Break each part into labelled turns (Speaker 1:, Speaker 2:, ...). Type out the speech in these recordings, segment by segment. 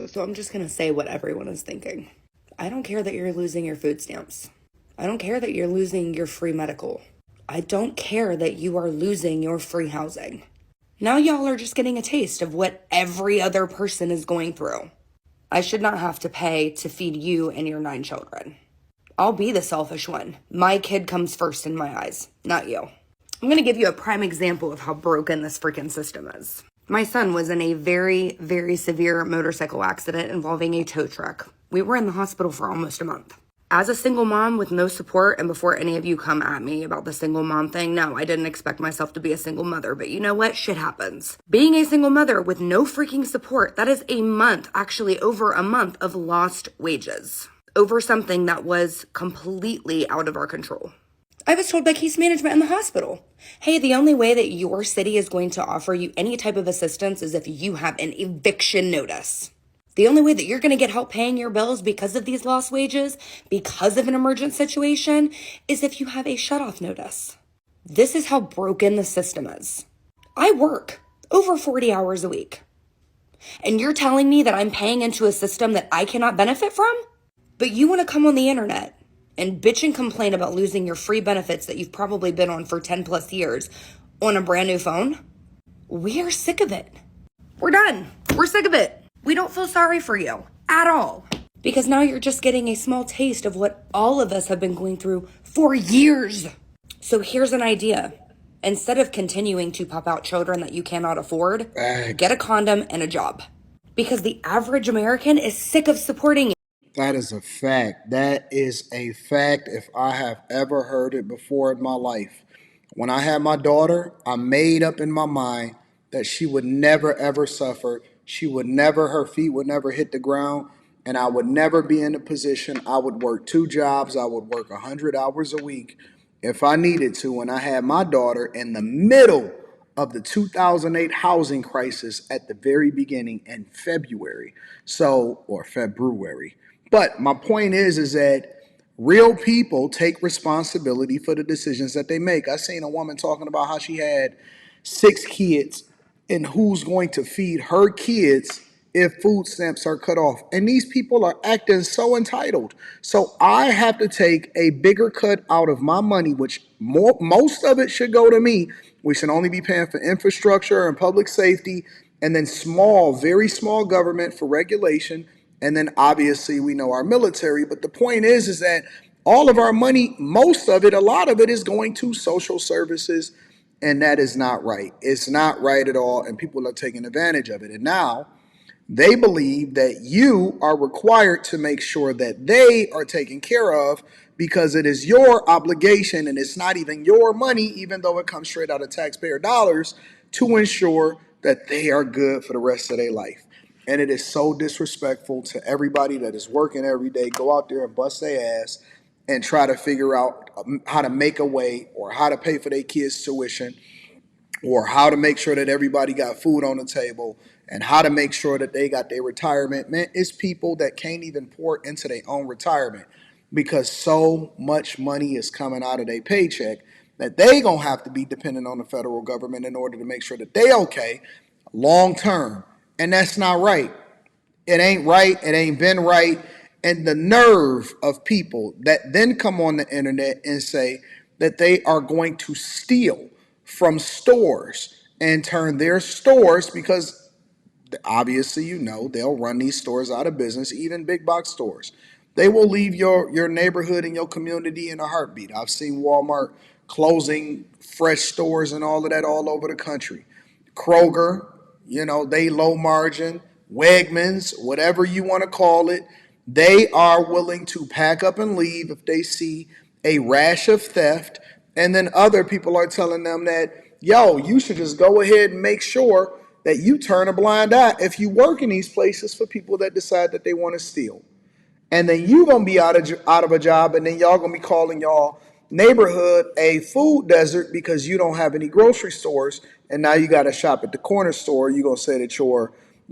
Speaker 1: so I'm just going to say what everyone is thinking. I don't care that you're losing your food stamps. I don't care that you're losing your free medical. I don't care that you are losing your free housing. Now y'all are just getting a taste of what every other person is going through. I should not have to pay to feed you and your 9 children. I'll be the selfish one. My kid comes first in my eyes, not you. I'm going to give you a prime example of how broken this freaking system is. My son was in a very, very severe motorcycle accident involving a tow truck. We were in the hospital for almost a month. As a single mom with no support, and before any of you come at me about the single mom thing, no, I didn't expect myself to be a single mother, but you know what? Shit happens. Being a single mother with no freaking support, that is a month, actually over a month of lost wages over something that was completely out of our control. I was told by case management in the hospital, hey, the only way that your city is going to offer you any type of assistance is if you have an eviction notice. The only way that you're going to get help paying your bills because of these lost wages, because of an emergent situation, is if you have a shutoff notice. This is how broken the system is. I work over 40 hours a week. And you're telling me that I'm paying into a system that I cannot benefit from? But you want to come on the internet and bitch and complain about losing your free benefits that you've probably been on for 10 plus years on a brand new phone? We are sick of it. We're done. We're sick of it. We don't feel sorry for you at all. Because now you're just getting a small taste of what all of us have been going through for years. So here's an idea. Instead of continuing to pop out children that you cannot afford, get a condom and a job. Because the average American is sick of supporting you.
Speaker 2: That is a fact. That is a fact if I have ever heard it before in my life. When I had my daughter, I made up in my mind that she would never ever suffer. She would never, her feet would never hit the ground, and I would never be in a position. I would work 2 jobs. I would work 100 hours a week if I needed to. When I had my daughter in the middle of the 2008 housing crisis at the very beginning in February. So, or February. But my point is that real people take responsibility for the decisions that they make. I seen a woman talking about how she had 6 kids and who's going to feed her kids if food stamps are cut off. And these people are acting so entitled. So I have to take a bigger cut out of my money, which most of it should go to me. We should only be paying for infrastructure and public safety, and then small, very small government for regulation. And then obviously we know our military. But the point is that all of our money, most of it, a lot of it is going to social services. And that is not right. It's not right at all. And people are taking advantage of it. And now they believe that you are required to make sure that they are taken care of because it is your obligation and it's not even your money, even though it comes straight out of taxpayer dollars, to ensure that they are good for the rest of their life. And it is so disrespectful to everybody that is working every day. Go out there and bust their ass and try to figure out how to make a way or how to pay for their kids' tuition or how to make sure that everybody got food on the table and how to make sure that they got their retirement. Man, it's people that can't even pour into their own retirement because so much money is coming out of their paycheck that they gonna have to be dependent on the federal government in order to make sure that they okay long term. And that's not right. It ain't right. It ain't been right. And the nerve of people that then come on the internet and say that they are going to steal from stores and turn their stores, because obviously, you know, they'll run these stores out of business, even big box stores. They will leave your neighborhood and your community in a heartbeat. I've seen Walmart closing fresh stores and all of that all over the country. Kroger, you know, they low margin, Wegmans, whatever you want to call it, they are willing to pack up and leave if they see a rash of theft. And then other people are telling them that, yo, you should just go ahead and make sure that you turn a blind eye if you work in these places for people that decide that they want to steal. And then you gonna be out of a job, and then y'all gonna be calling y'all neighborhood a food desert because you don't have any grocery stores, and now you got to shop at the corner store. You gonna say that your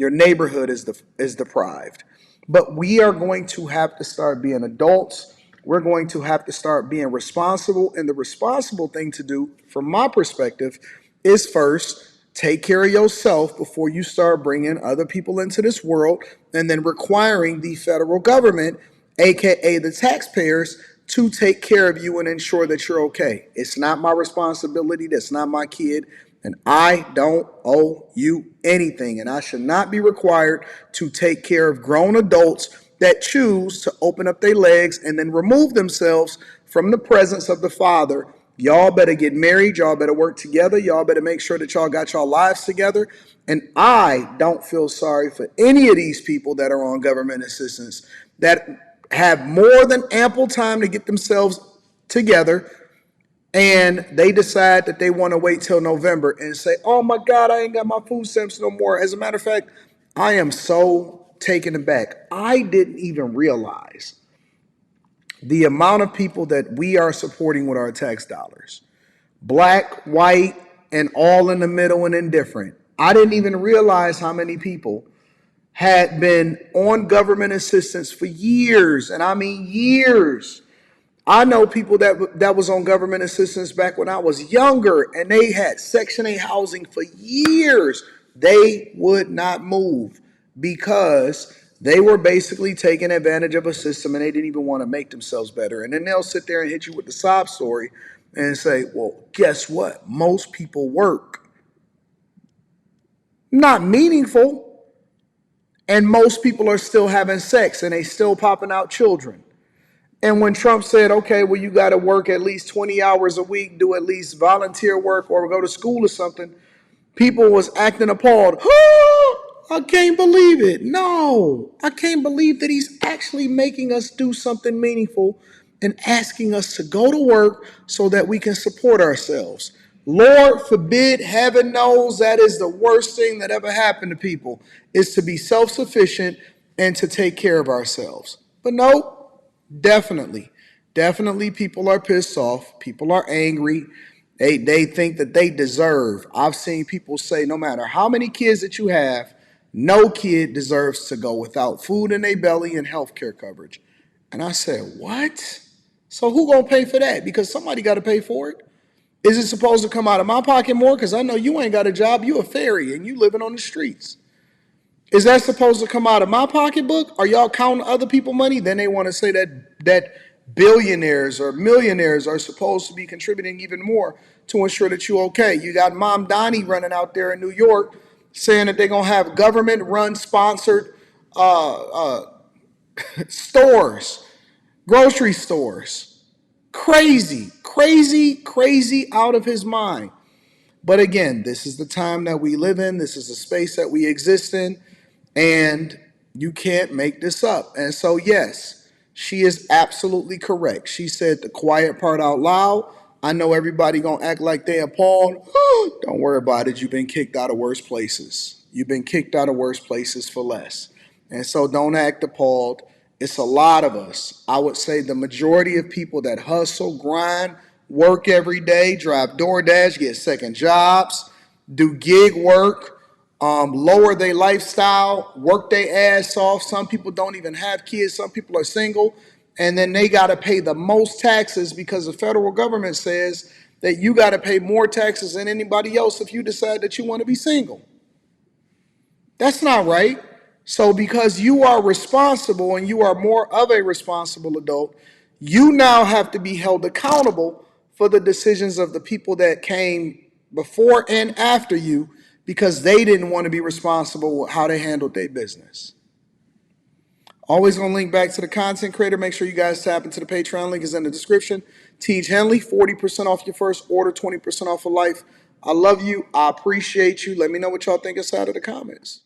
Speaker 2: neighborhood is deprived. But we are going to have to start being adults. We're going to have to start being responsible, and the responsible thing to do, from my perspective, is first Take care of yourself before you start bringing other people into this world and then requiring the federal government, aka the taxpayers, to take care of you and ensure that you're okay. It's not my responsibility. That's not my kid. And I don't owe you anything. And I should not be required to take care of grown adults that choose to open up their legs and then remove themselves from the presence of the Father. Y'all better get married. Y'all better work together. Y'all better make sure that y'all got y'all lives together. And I don't feel sorry for any of these people that are on government assistance that have more than ample time to get themselves together, and they decide that they want to wait till November and say, oh my God, I ain't got my food stamps no more. As a matter of fact, I am so taken aback. I didn't even realize the amount of people that we are supporting with our tax dollars. Black, white, and all in the middle and indifferent. I didn't even realize how many people had been on government assistance for years, and I mean years. I know people that was on government assistance back when I was younger, and they had Section 8 housing for years. They would not move because they were basically taking advantage of a system, and they didn't even want to make themselves better. And then they'll sit there and hit you with the sob story and say, well, guess what? Most people work. Not meaningful. And most people are still having sex, and they still popping out children. And when Trump said, okay, well, you got to work at least 20 hours a week, do at least volunteer work or go to school or something, people was acting appalled. I can't believe it. No, I can't believe that he's actually making us do something meaningful and asking us to go to work so that we can support ourselves. Lord forbid, heaven knows that is the worst thing that ever happened to people, is to be self-sufficient and to take care of ourselves. But no, definitely people are pissed off. People are angry. They think that they deserve. I've seen people say no matter how many kids that you have, no kid deserves to go without food in their belly and health care coverage. And I said, what? So who gonna pay for that? Because somebody got to pay for it. Is it supposed to come out of my pocket more? Because I know you ain't got a job. You a fairy and you living on the streets. Is that supposed to come out of my pocketbook? Are y'all counting other people's money? Then they want to say that billionaires or millionaires are supposed to be contributing even more to ensure that you're okay. You got Mom Donnie running out there in New York saying that they're going to have government-run sponsored stores, grocery stores. Crazy out of his mind. But again, this is the time that we live in. This is the space that we exist in. And you can't make this up. And so, yes, she is absolutely correct. She said the quiet part out loud. I know everybody gonna act like they appalled. Don't worry about it. You've been kicked out of worse places. You've been kicked out of worse places for less. And so don't act appalled. It's a lot of us. I would say the majority of people that hustle, grind, work every day, drive DoorDash, get second jobs, do gig work, lower their lifestyle, work their ass off. Some people don't even have kids. Some people are single. And then they got to pay the most taxes because the federal government says that you got to pay more taxes than anybody else if you decide that you want to be single. That's not right. So because you are responsible and you are more of a responsible adult, you now have to be held accountable for the decisions of the people that came before and after you because they didn't want to be responsible with how they handled their business. Always going to link back to the content creator. Make sure you guys tap into the Patreon. Link is in the description. Teach Henley, 40% off your first order, 20% off for life. I love you. I appreciate you. Let me know what y'all think inside of the comments.